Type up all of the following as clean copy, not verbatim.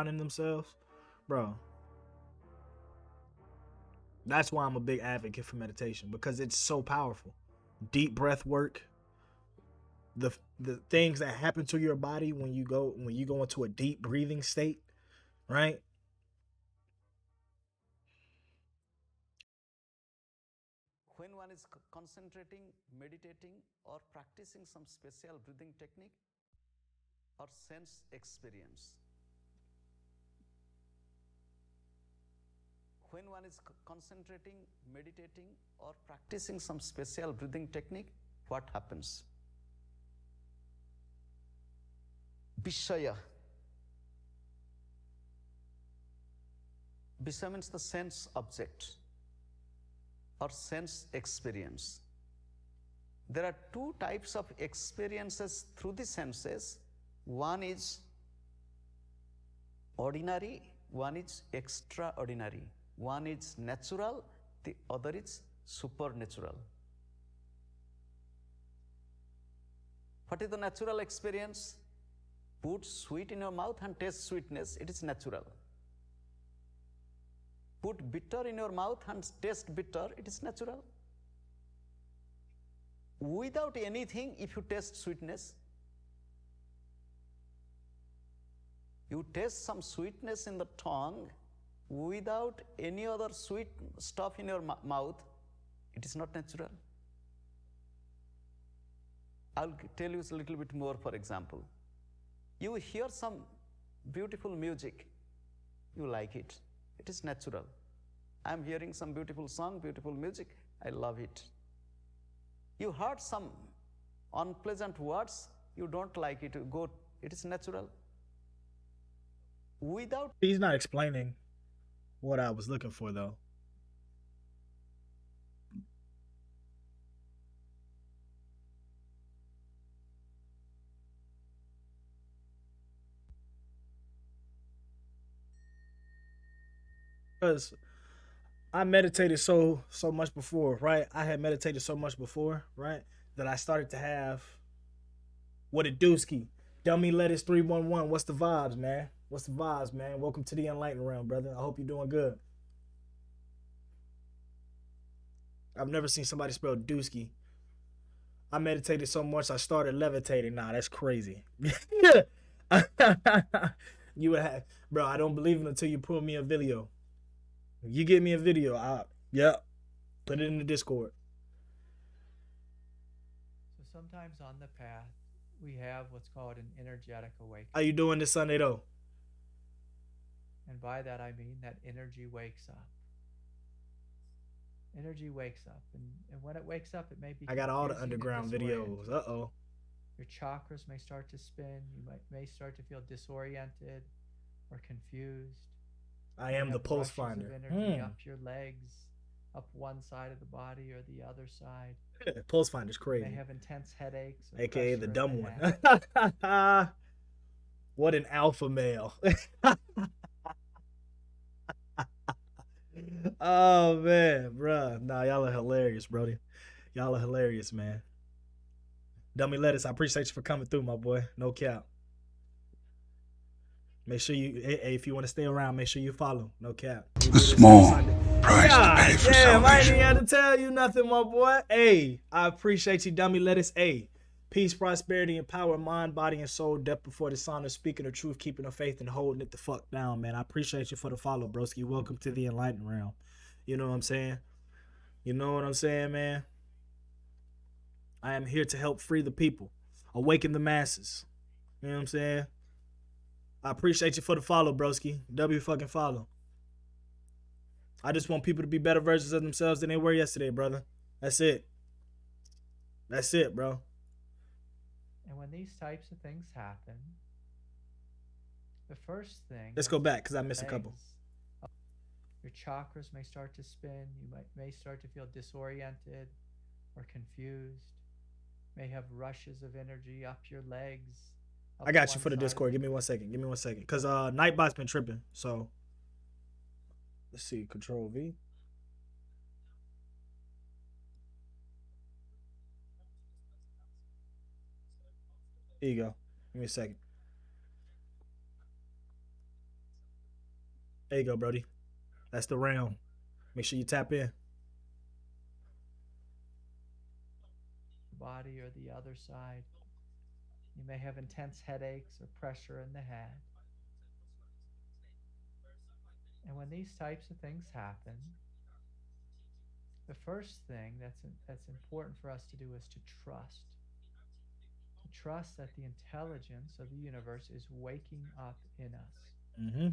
grounding themselves, bro. That's why I'm a big advocate for meditation, because it's so powerful. Deep breath work, the things that happen to your body when you go into a deep breathing state, right? When one is concentrating, meditating, or practicing some special breathing technique or sense experience. When one is concentrating, meditating, or practicing some special breathing technique, what happens? Vishaya. Vishaya means the sense object or sense experience. There are two types of experiences through the senses. One is ordinary, one is extraordinary. One is natural, the other is supernatural. What is the natural experience? Put sweet in your mouth and taste sweetness, it is natural. Put bitter in your mouth and taste bitter, it is natural. Without anything, if you taste sweetness, you taste some sweetness in the tongue without any other sweet stuff in your mouth, it is not natural. I'll tell you a little bit more. For example, you hear some beautiful music, you like it, it is natural. I'm hearing some beautiful song, beautiful music, I love it. You heard some unpleasant words, you don't like it, you go, it is natural. Without He's not explaining what I was looking for, though. Because I meditated so much before, right? I had meditated so much before, right? That I started to have what a dooski. Dummy Lettuce 311. What's the vibes, man? What's the vibes, man? Welcome to the Enlightened realm, brother. I hope you're doing good. I've never seen somebody spell dooski. I meditated so much I started levitating. Nah, that's crazy. You would have, bro. I don't believe it until you pull me a video. You give me a video. Yeah, put it in the Discord. So sometimes on the path, we have what's called an energetic How awakening. you doing this Sunday though? And by that, I mean that energy wakes up. Energy wakes up. And when it wakes up, it may be I got all the confusing and underground videos. disorienting. Uh-oh. Your chakras may start to spin. May start to feel disoriented or confused. I You may am the have pulse rushes of finder. energy up your legs, up one side of the body or the other side. Pulse finder's You may crazy. have intense headaches or AKA the pressure in the dumb head. one. What an alpha male. Oh man, bruh. Nah, y'all are hilarious, Brody. Y'all are hilarious, man. Dummy Lettuce, I appreciate you for coming through, my boy. No cap. Make sure you, hey, if you want to stay around, make sure you follow. No cap. We A small price to God pay for damn, I ain't salvation. even had to tell you nothing, my boy. Hey, I appreciate you, Dummy Lettuce. Hey, peace, prosperity, and power, mind, body, and soul, depth before the sun of speaking the truth, keeping the faith, and holding it the fuck down, man. I appreciate you for the follow, broski. Welcome to the Enlightened realm. You know what I'm saying? You know what I'm saying, man? I am here to help free the people, awaken the masses. You know what I'm saying? I appreciate you for the follow, broski. W fucking follow. I just want people to be better versions of themselves than they were yesterday, brother. That's it. That's it, bro. And when these types of things happen, the first thing Let's go back because I missed a couple. Your chakras may start to spin. You may start to feel disoriented or confused. May have rushes of energy up your legs. I got you for the Discord. Give me 1 second. Give me 1 second. Because Nightbot's been tripping. So let's see. Control V. Here you go. Give me a second. There you go, Brody. That's the round. Make sure you tap in. Body or the other side. You may have intense headaches or pressure in the head. And when these types of things happen, the first thing that's important for us to do is to trust. To trust that the intelligence of the universe is waking up in us. Mm-hmm.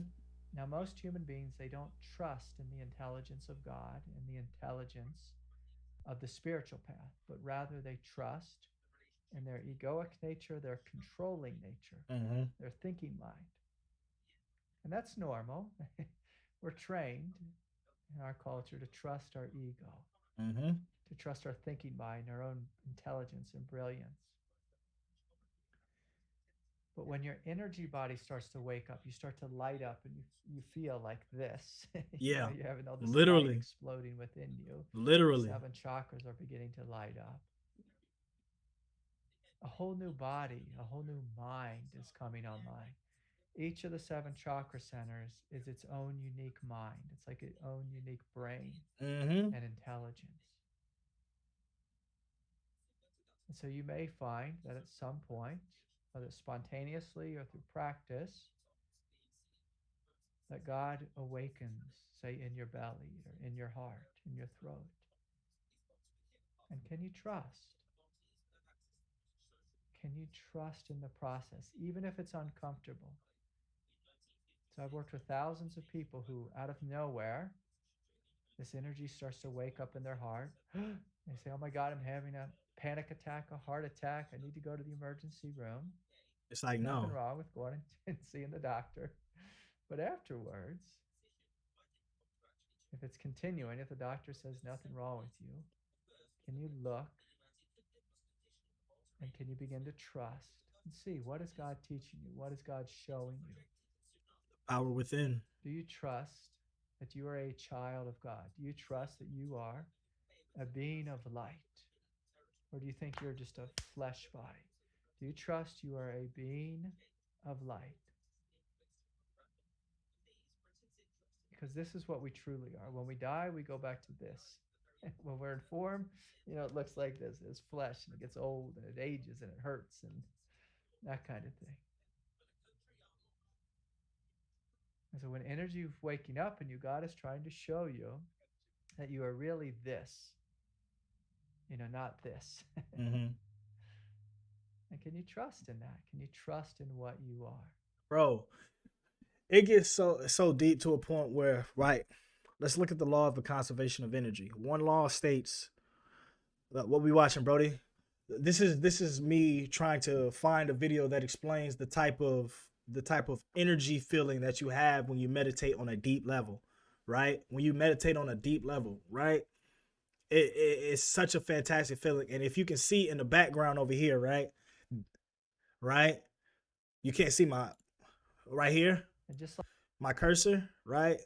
Now, most human beings, they don't trust in the intelligence of God and the intelligence of the spiritual path, but rather they trust in their egoic nature, their controlling nature, Mm-hmm. their thinking mind. And that's normal. We're trained in our culture to trust our ego, Mm-hmm. to trust our thinking mind, our own intelligence and brilliance. But when your energy body starts to wake up, you start to light up and you feel like this. Yeah. You're having all this Literally. light exploding within you. Literally. 7 chakras are beginning to light up. A whole new body, a whole new mind is coming online. Each of the 7 chakra centers is its own unique mind. It's like its own unique brain Mm-hmm. and intelligence. And so you may find that at some point, whether spontaneously or through practice, that God awakens, say, in your belly or in your heart, in your throat. And can you trust? Can you trust in the process, even if it's uncomfortable? So I've worked with thousands of people who, out of nowhere, this energy starts to wake up in their heart. They say, oh my God, I'm having a panic attack, a heart attack. I need to go to the emergency room. It's like, Nothing no. wrong with going and seeing the doctor. But afterwards, if it's continuing, if the doctor says nothing wrong with you, can you look and can you begin to trust and see, what is God teaching you? What is God showing you? Power within. Do you trust that you are a child of God? Do you trust that you are a being of light? Or do you think you're just a flesh body? Do you trust you are a being of light? Because this is what we truly are. When we die, we go back to this. When we're in form, it looks like this. It's flesh and it gets old and it ages and it hurts and that kind of thing. And so when energy is waking up and God is trying to show you that you are really this, not this. Mm-hmm. And can you trust in that? Can you trust in what you are? Bro, it gets so deep to a point where, right, let's look at the law of the conservation of energy. One law states, what we watching, Brody? This is me trying to find a video that explains the type of energy feeling that you have when you meditate on a deep level, right? When you meditate on a deep level, right? It's such a fantastic feeling. And if you can see in the background over here, right? You can't see my right here, And just like my cursor, right?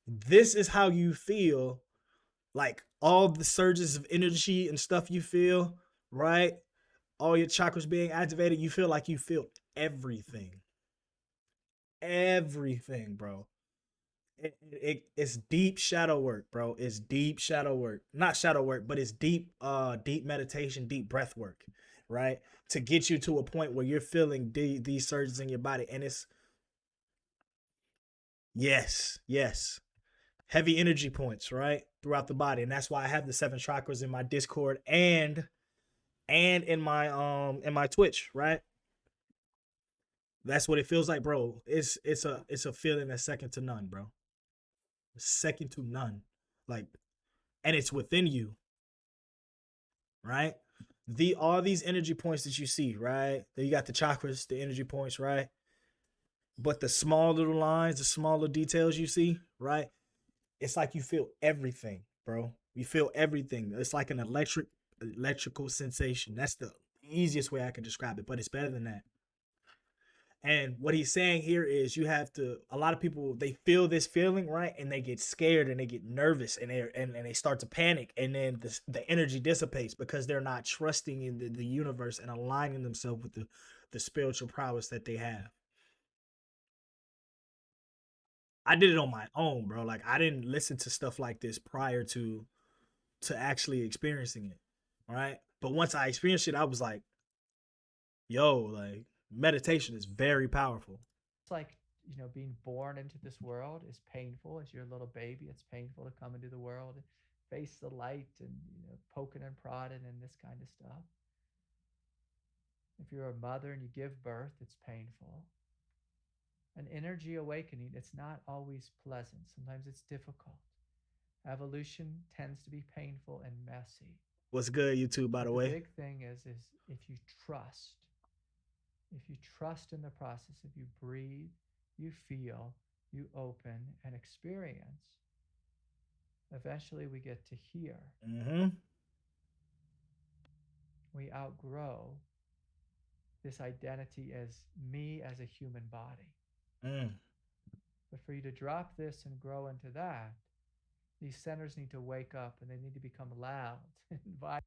This is how you feel, like all the surges of energy and stuff you feel, right? All your chakras being activated, you feel like you feel everything. Everything, bro. It's deep shadow work, bro. It's deep shadow work. Not shadow work, but it's deep meditation, deep breath work, right? To get you to a point where you're feeling these surges in your body. And it's yes. Heavy energy points, right? Throughout the body. And that's why I have the 7 chakras in my Discord and in my Twitch, right? That's what it feels like, bro. It's a feeling that's second to none, bro. Second to none. Like, and it's within you. Right? All these energy points that you see, right? You got the chakras, the energy points, right? But the small little lines, the smaller details you see, right? It's like you feel everything, bro. You feel everything. It's like an electrical sensation. That's the easiest way I can describe it, but it's better than that. And what he's saying here is you have to, a lot of people, they feel this feeling, right? And they get scared and they get nervous and they start to panic. And then the energy dissipates because they're not trusting in the universe and aligning themselves with the spiritual prowess that they have. I did it on my own, bro. Like I didn't listen to stuff like this prior to actually experiencing it. All right. But once I experienced it, I was like, yo, like meditation is very powerful. It's like, you know, being born into this world is painful. As you're a little baby, it's painful to come into the world, face the light, and, you know, poking and prodding and this kind of stuff. If you're a mother and you give birth, it's painful. An energy awakening, it's not always pleasant. Sometimes it's difficult. Evolution tends to be painful and messy. What's good, YouTube, by But the the way? big thing is if you trust in the process, if you breathe, you feel, you open and experience, eventually we get to hear. Mm-hmm. We outgrow this identity as me as a human body. Mm. But for you to drop this and grow into that, these centers need to wake up and they need to become loud and vibrant.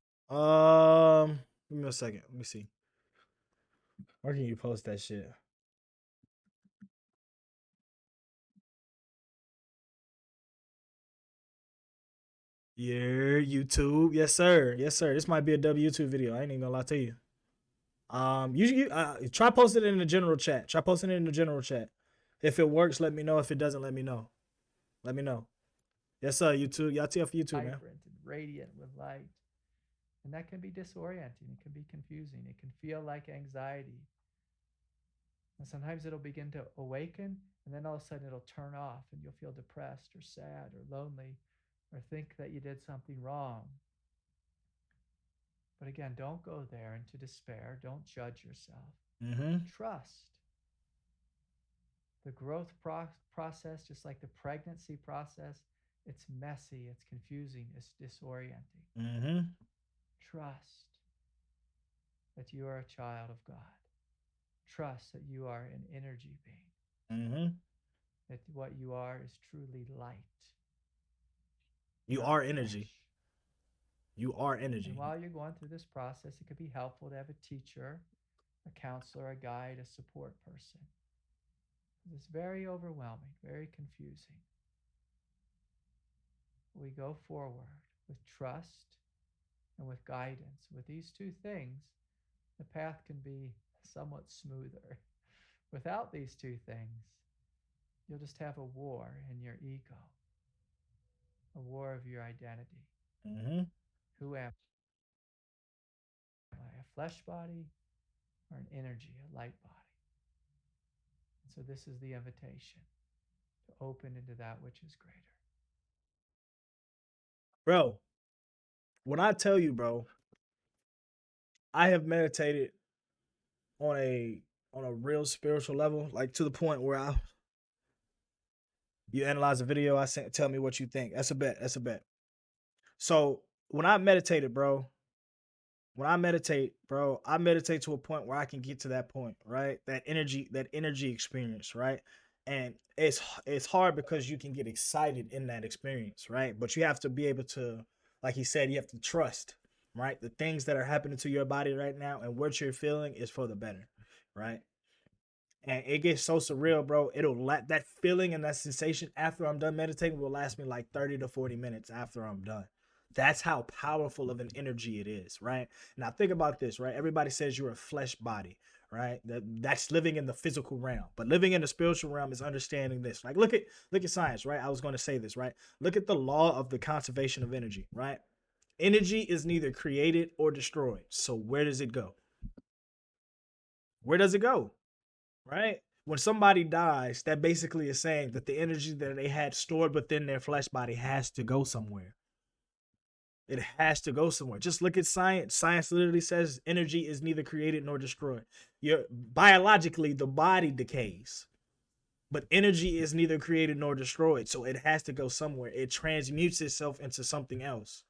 Give me a second. Let me see. Where can you post that shit? Yeah, YouTube. Yes, sir. Yes, sir. This might be a YouTube video. I ain't even gonna lie to you. You try posting it in the general chat. Try posting it in the general chat. If it works, let me know. If it doesn't, let me know. Let me know. Yes, sir. YouTube. Y'all TF YouTube, man. Vibrant and radiant with light. And that can be disorienting. It can be confusing. It can feel like anxiety. And sometimes it'll begin to awaken, and then all of a sudden it'll turn off, and you'll feel depressed or sad or lonely or think that you did something wrong. But again, don't go there into despair. Don't judge yourself. Mm-hmm. Trust. The growth process, just like the pregnancy process, it's messy, it's confusing, it's disorienting. Mm-hmm. Trust that you are a child of God. Trust that you are an energy being. Mm-hmm. That what you are is truly light. You are energy. You are energy. And while you're going through this process, it could be helpful to have a teacher, a counselor, a guide, a support person. It's very overwhelming, very confusing. We go forward with trust and with guidance. With these two things, the path can be somewhat smoother. Without these two things, you'll just have a war in your ego, a war of your identity. Mm-hmm. Who am I? A flesh body or an energy, a light body? And so this is the invitation to open into that which is greater. Bro, when I tell you, bro, I have meditated on a real spiritual level, like to the point where you analyze a video I sent, tell me what you think. That's a bet. That's a bet. So when I meditated, bro, I meditate to a point where I can get to that point, right? That energy experience, right? And it's hard because you can get excited in that experience, right? But you have to be able to, like he said, you have to trust, right? The things that are happening to your body right now and what you're feeling is for the better, right? And it gets so surreal, bro. It'll let that feeling and that sensation after I'm done meditating will last me like 30 to 40 minutes after I'm done. That's how powerful of an energy it is, right? Now think about this, right? Everybody says you're a flesh body, right? That's living in the physical realm. But living in the spiritual realm is understanding this. Like look at science, right? I was going to say this, right? Look at the law of the conservation of energy, right? Energy is neither created or destroyed. So where does it go? Where does it go? Right? When somebody dies, that basically is saying that the energy that they had stored within their flesh body has to go somewhere. It has to go somewhere. Just look at science. Science literally says energy is neither created nor destroyed. Biologically, the body decays, but energy is neither created nor destroyed. So it has to go somewhere. It transmutes itself into something else.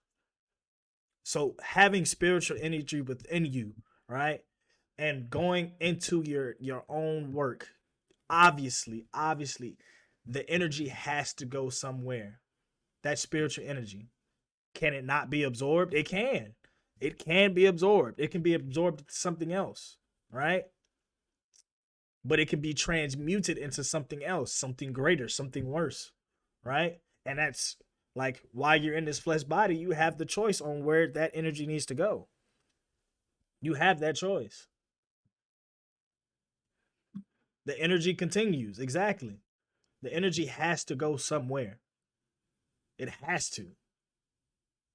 So having spiritual energy within you, right? And going into your own work, obviously, the energy has to go somewhere. That spiritual energy. Can it not be absorbed? It can. It can be absorbed. It can be absorbed into something else, right? but it can be transmuted into something else, something greater, something worse, right? And that's like, while you're in this flesh body, you have the choice on where that energy needs to go. You have that choice. The energy continues. Exactly. The energy has to go somewhere. It has to.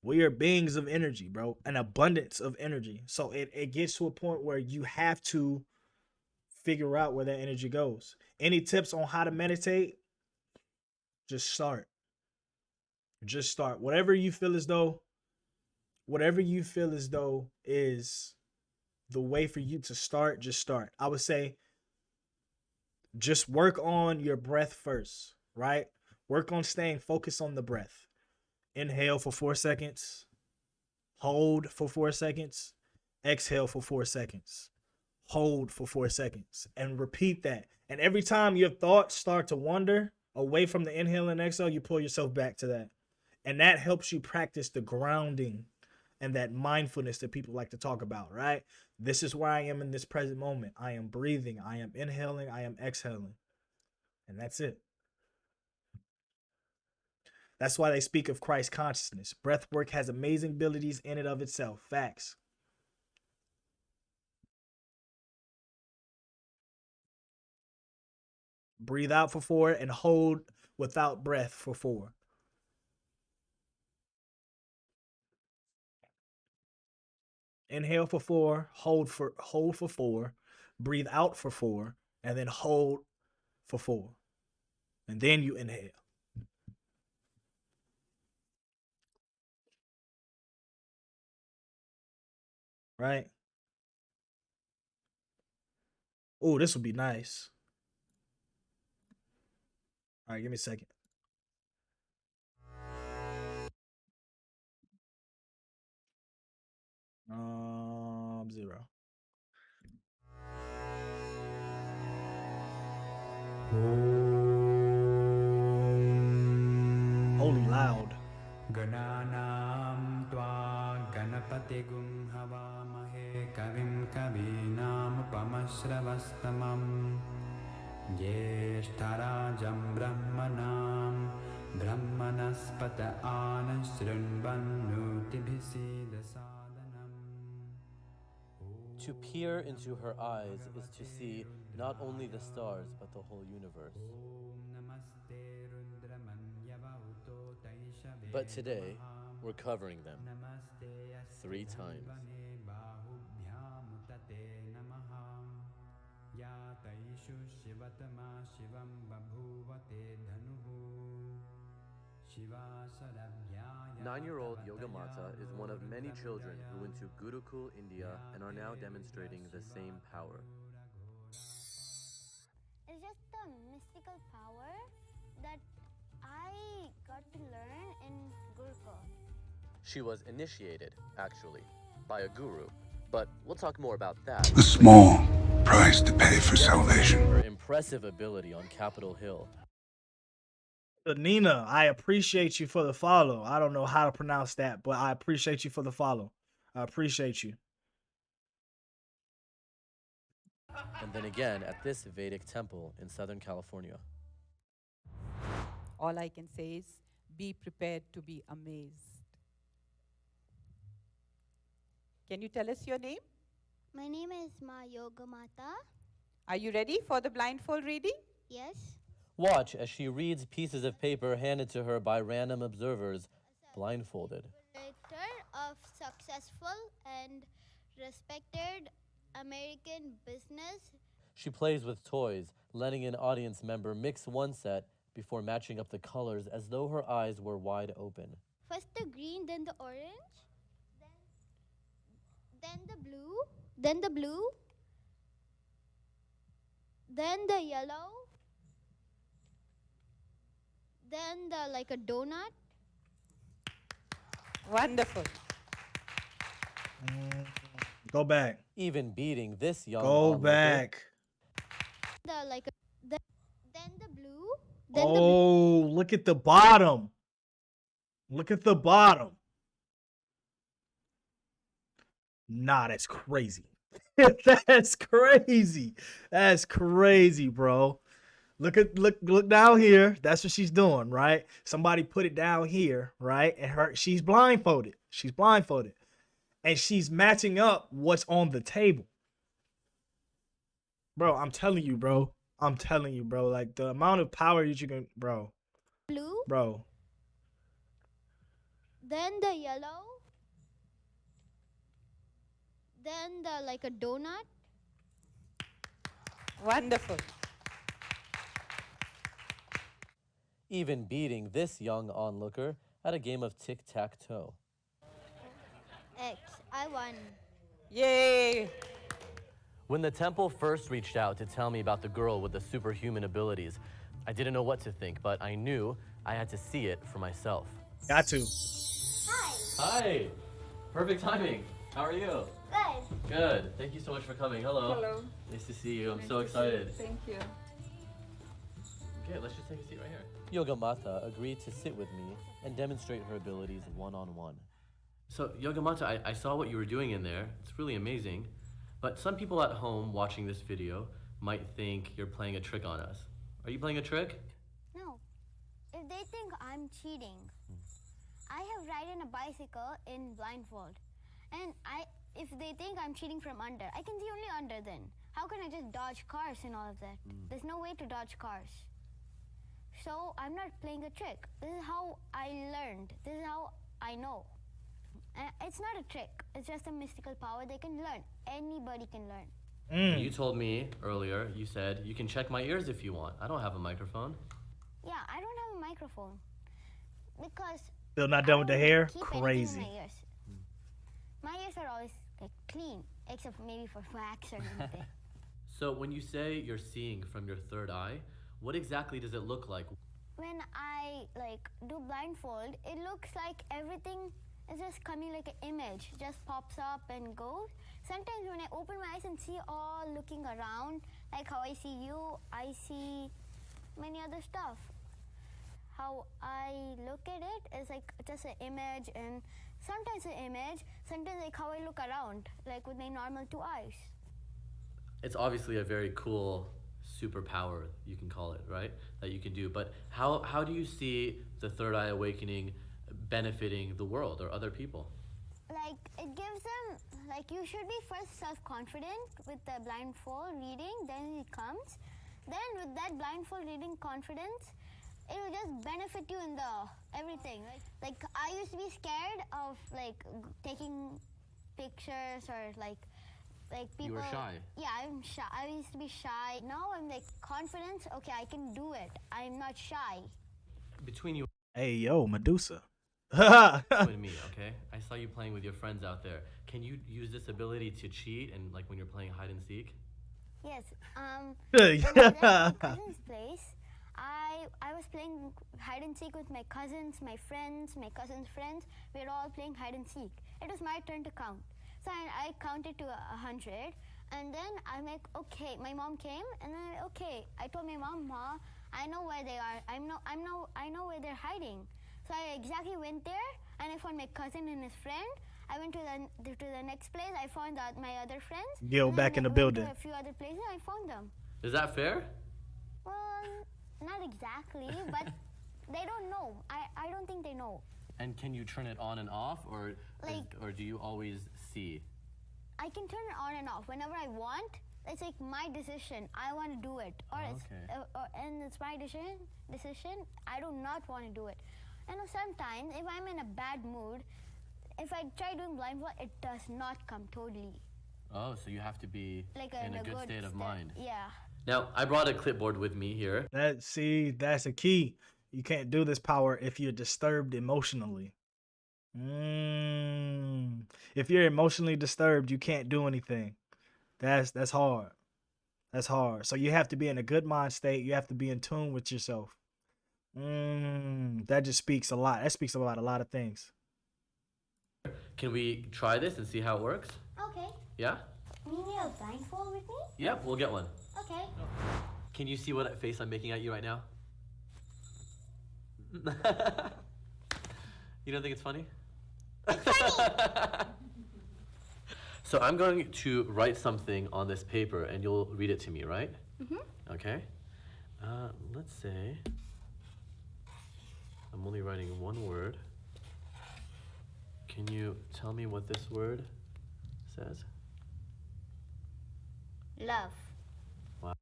We are beings of energy, bro, an abundance of energy. So it gets to a point where you have to figure out where that energy goes. Any tips on how to meditate? Just start. Just start. Whatever you feel as though is the way for you to start, just start. I would say just work on your breath first, right? Work on staying focused on the breath. Inhale for 4 seconds. Hold for 4 seconds. Exhale for 4 seconds. Hold for 4 seconds. And repeat that. And every time your thoughts start to wander away from the inhale and exhale, you pull yourself back to that. And that helps you practice the grounding and that mindfulness that people like to talk about, right? This is where I am in this present moment. I am breathing. I am inhaling. I am exhaling. And that's it. That's why they speak of Christ consciousness. Breath work has amazing abilities in and of itself. Facts. Breathe out for 4 and hold without breath for 4. Inhale for 4, hold for 4, breathe out for 4, and then hold for 4. And then you inhale. Right? Oh, this would be nice. All right, give me a second. 0. Holy loud. Gananam tva ganapatigum havamahe kavim kavinam pamasravastamam Jeshtarajam brahmanam brahmanaspata anasrinvannutibhisida sadhanam. To peer into her eyes is to see not only the stars but the whole universe. But today, we're covering them 3 times. Yataishu shivatama shivam babhuvate dhanuhu. 9-year-old Yogamata is one of many children who went to Gurukul, India, and are now demonstrating the same power. It's just the mystical power that I got to learn in Gurukul. She was initiated, actually, by a guru, but we'll talk more about that. A small price to pay for salvation. Her impressive ability on Capitol Hill. Nina, I appreciate you for the follow. I don't know how to pronounce that, but I appreciate you for the follow. I appreciate you. And then again at this Vedic temple in Southern California. All I can say is be prepared to be amazed. Can you tell us your name? My name is Ma Yogamata. Are you ready for the blindfold reading? Yes. Watch as she reads pieces of paper handed to her by random observers, blindfolded. Director of successful and respected American business. She plays with toys, letting an audience member mix one set before matching up the colors as though her eyes were wide open. First the green, then the orange, then the blue, then the blue, then the yellow, then the like a donut. Wonderful. Go back. Even beating this young Go onlooker. back. The like a then the blue, then the Oh, look at the bottom. Look at the bottom. Nah, that's crazy. That's crazy. That's crazy, bro. Look down here. That's what she's doing, right? Somebody put it down here, right? And she's blindfolded. She's blindfolded. And she's matching up what's on the table. Bro, I'm telling you, bro. I'm telling you, bro. Like the amount of power that you can, bro. Blue, Bro. then the yellow, then the like a donut. Wonderful. Even beating this young onlooker at a game of tic-tac-toe. X. I won. Yay. When the temple first reached out to tell me about the girl with the superhuman abilities, I didn't know what to think, but I knew I had to see it for myself. Got to. Hi. Hi! Perfect timing. How are you? Good. Good. Thank you so much for coming. Hello. Hello. Nice to see you. I'm so excited. Thank you. Okay, let's just take a seat right here. Yogamata agreed to sit with me and demonstrate her abilities one-on-one. So, Yogamata, I saw what you were doing in there. It's really amazing. But some people at home watching this video might think you're playing a trick on us. Are you playing a trick? No. If they think I'm cheating, I have ridden a bicycle in blindfold. And if they think I'm cheating from under, I can see only under then. How can I just dodge cars and all of that? There's no way to dodge cars. So I'm not playing a trick. This is how I learned. This is how I know. It's not a trick. It's just a mystical power they can learn. Anybody can learn. You told me earlier, you said, you can check my ears if you want. I don't have a microphone. Yeah, I don't have a microphone because Still not done with the hair? keep anything in Crazy. my ears. My ears are always like clean, except maybe for wax or anything. So when you say you're seeing from your third eye, what exactly does it look like? When I like do blindfold, it looks like everything is just coming like an image, just pops up and goes. Sometimes when I open my eyes and see all looking around, like how I see you, I see many other stuff. How I look at it is like just an image, and sometimes an image, sometimes like how I look around, like with my normal two eyes. It's obviously a very cool superpower, you can call it, right? That you can do. But how do you see the third eye awakening benefiting the world or other people? Like it gives them, like you should be first self-confident with the blindfold reading, then it comes. Then with that blindfold reading confidence, it will just benefit you in the everything. Like I used to be scared of like taking pictures or like people. You were shy. Yeah, I'm shy. I used to be shy. Now I'm like confident. Okay, I can do it. I'm not shy. Between you Hey, yo, Medusa. and me, okay? I saw you playing with your friends out there. Can you use this ability to cheat and like when you're playing hide and seek? Yes. Good. When I was at my cousin's place, I was playing hide and seek with my cousins, my friends, my cousins' friends. We were all playing hide and seek. It was my turn to count. So I counted to 100, and then I'm like, okay. My mom came, and then okay. I told my mom, Ma, I know where they are. I know where they're hiding. So I exactly went there, and I found my cousin and his friend. I went to the next place. I found out my other friends. Yo, and back then in the I went building. to a few other places. I found them. Is that fair? Well, not exactly, but they don't know. I don't think they know. And can you turn it on and off, or or do you always see? I can turn it on and off whenever I want. It's like my decision. I want to do it, and it's my decision. I do not want to do it. And sometimes, if I'm in a bad mood, if I try doing blindfold, it does not come totally. Oh, so you have to be Like in a good state of mind. Yeah. Now, I brought a clipboard with me here. That's a key. You can't do this power if you're disturbed emotionally. If you're emotionally disturbed, you can't do anything. That's hard. That's hard. So you have to be in a good mind state. You have to be in tune with yourself. That just speaks a lot. That speaks about a lot of things. Can we try this and see how it works? Okay. Yeah? You need a blindfold with me? Yep, we'll get one. Okay. Can you see what face I'm making at you right now? You don't think it's funny? So I'm going to write something on this paper and you'll read it to me, right? Mm-hmm. Okay. Let's say I'm only writing one word. Can you tell me what this word says? Love. Wow.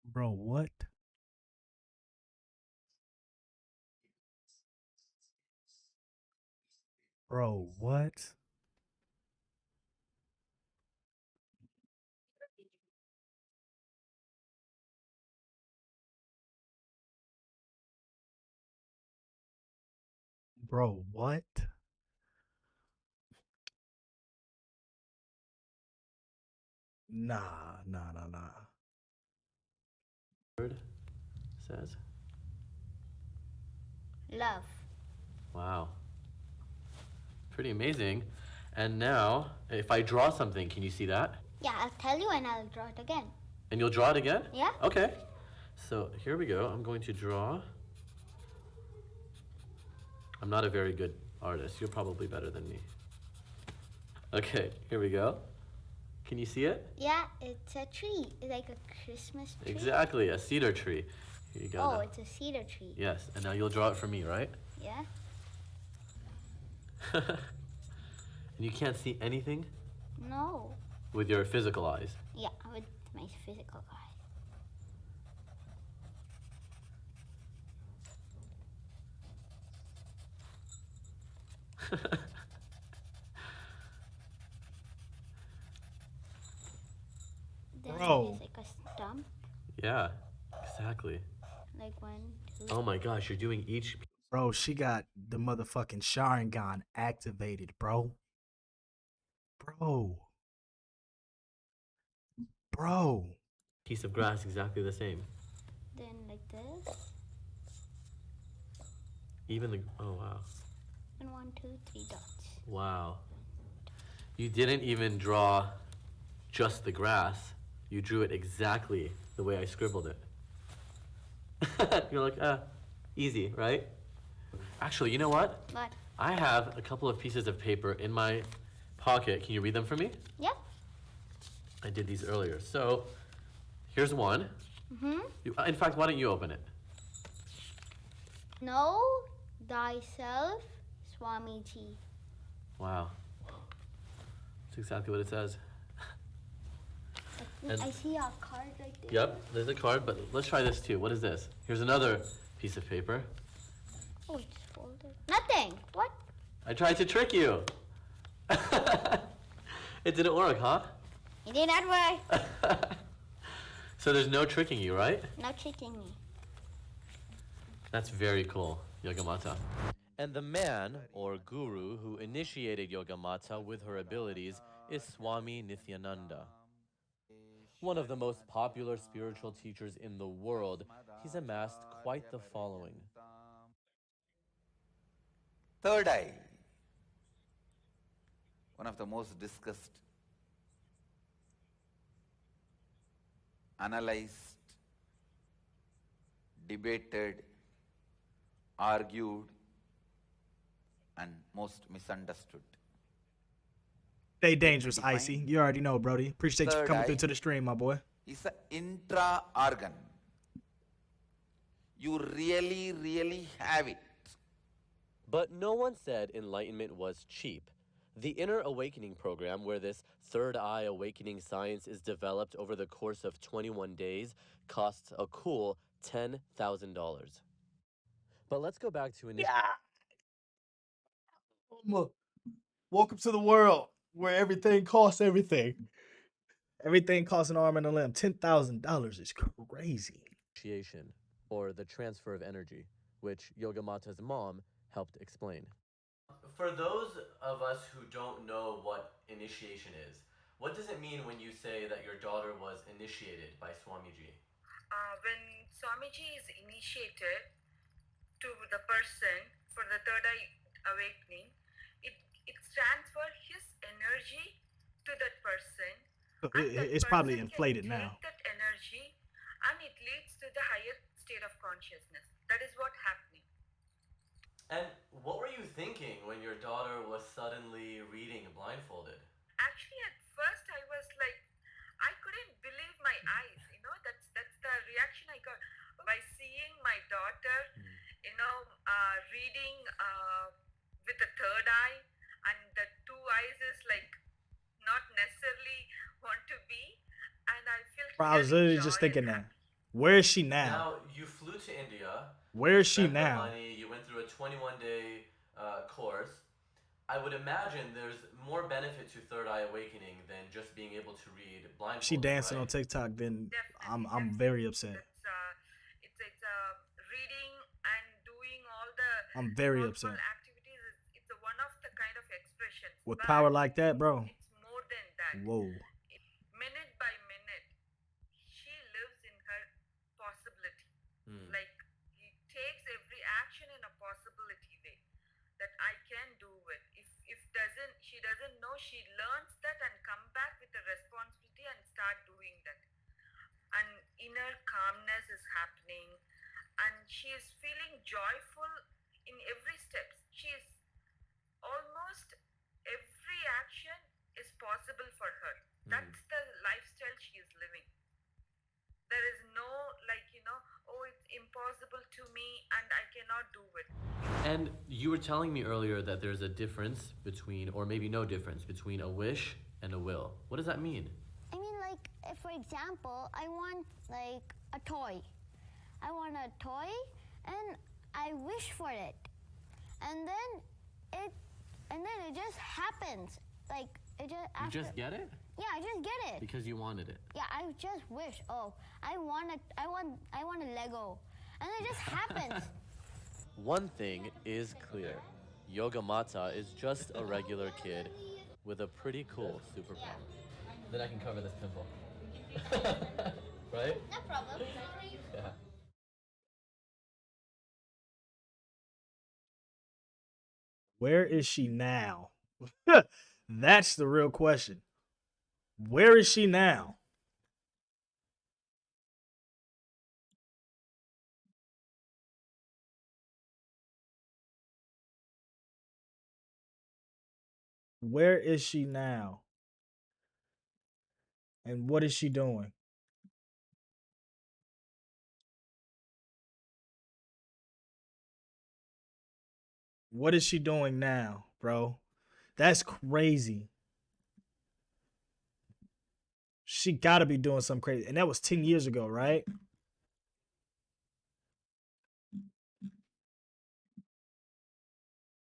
Bro, what? Bro, what? Bro, what? Nah. Word says? Love. Wow. Pretty amazing. And now, if I draw something, can you see that? Yeah, I'll tell you and I'll draw it again. And you'll draw it again? Yeah. Okay. So here we go. I'm going to draw. I'm not a very good artist. You're probably better than me. Okay, here we go. Can you see it? Yeah, it's a tree. It's like a Christmas tree. Exactly, a cedar tree. Here you go. Oh, now. it's a cedar tree. Yes, and now you'll draw it for me, right? Yeah. And you can't see anything No. with your physical eyes. Yeah, with my physical eyes. Then Bro. there's like a stump. Yeah, exactly. Like 1, 2. Oh my gosh, you're doing each Bro, she got the motherfucking Sharingan activated, bro. Bro. Bro. piece of grass exactly the same. Then like this. Even the, oh wow. And 1, 2, 3 dots. Wow. You didn't even draw just the grass. You drew it exactly the way I scribbled it. You're like, easy, right? Actually, you know what? What? I have a couple of pieces of paper in my pocket. Can you read them for me? Yeah. I did these earlier. So, here's one. Mm-hmm. In fact, why don't you open it? Know thyself, Swamiji. Wow. That's exactly what it says. And- I see a card right there. Yep, there's a card, but let's try this too. What is this? Here's another piece of paper. Oh, it's folded. Nothing. What? I tried to trick you. It didn't work, huh? It did not work. So there's no tricking you, right? No tricking me. That's very cool, Yogamata. And the man, or guru, who initiated Yogamata with her abilities is Swami Nityananda. One of the most popular spiritual teachers in the world, he's amassed quite the following. Third eye, one of the most discussed, analyzed, debated, argued, and most misunderstood. Stay dangerous, Define. Icy. You already know, Brody. Appreciate you Third coming eye. through to the stream, my boy. It's an intra-organ. You really have it. But no one said enlightenment was cheap. The Inner Awakening program, where this third eye awakening science is developed over the course of 21 days, costs a cool $10,000. But let's go back to Welcome to the world where everything costs everything. Everything costs an arm and a limb. $10,000 is crazy. initiation, or the transfer of energy, which Yogamata's mom helped explain. For those of us who don't know what initiation is, what does it mean when you say that your daughter was initiated by Swamiji? When Swamiji is initiated to the person for the third eye awakening, it stands for his energy to that person, So and that it's probably person inflated can now. take that energy and it leads to the higher state of consciousness. That is what happening. And what were you thinking when your daughter was suddenly reading blindfolded? Actually, at first I was like, I couldn't believe my eyes. That's the reaction I got by seeing my daughter, reading with the third eye, and the two eyes is like not necessarily want to be, and I felt Bro, I was literally just thinking that. Where is she now? Now you flew to India. Where is she spent the now? money. You went through a 21-day course. I would imagine there's more benefit to Third Eye Awakening than just being able to read blindfolded. She dancing right? on TikTok. Then Definitely, I'm very upset. It's reading and doing all the I'm very thoughtful upset. activities. It's one of the kind of expressions. With but power like that, bro. It's more than that. Whoa. Minute by minute, she lives in her possibility. Like he takes every action in a possibility way that I can do it. If she doesn't know, she learns that and come back with a responsibility and start doing that. And inner calmness is happening, and she is feeling joyful in every step. She is almost every action is possible for her. That's the lifestyle she is living. There is no oh, it's impossible to me and I cannot do it. And you were telling me earlier that there's a difference between, or maybe no difference, between a wish and a will. What does that mean? I mean, like, if, for example, I want, like, a toy. I want a toy, and I wish for it. And then it just happens. Like, it just after... You just get it? Yeah, I just get it. Because you wanted it. Yeah, I just wish. Oh, I want a Lego. And it just happens. One thing is clear. Yoga Mata is just a regular kid with a pretty cool superpower. Then I can cover this pimple. Right? No problem. Yeah. Where is she now? That's the real question. Where is she now? Where is she now? And what is she doing? What is she doing now, bro? That's crazy. She gotta be doing something crazy. And that was 10 years ago, right?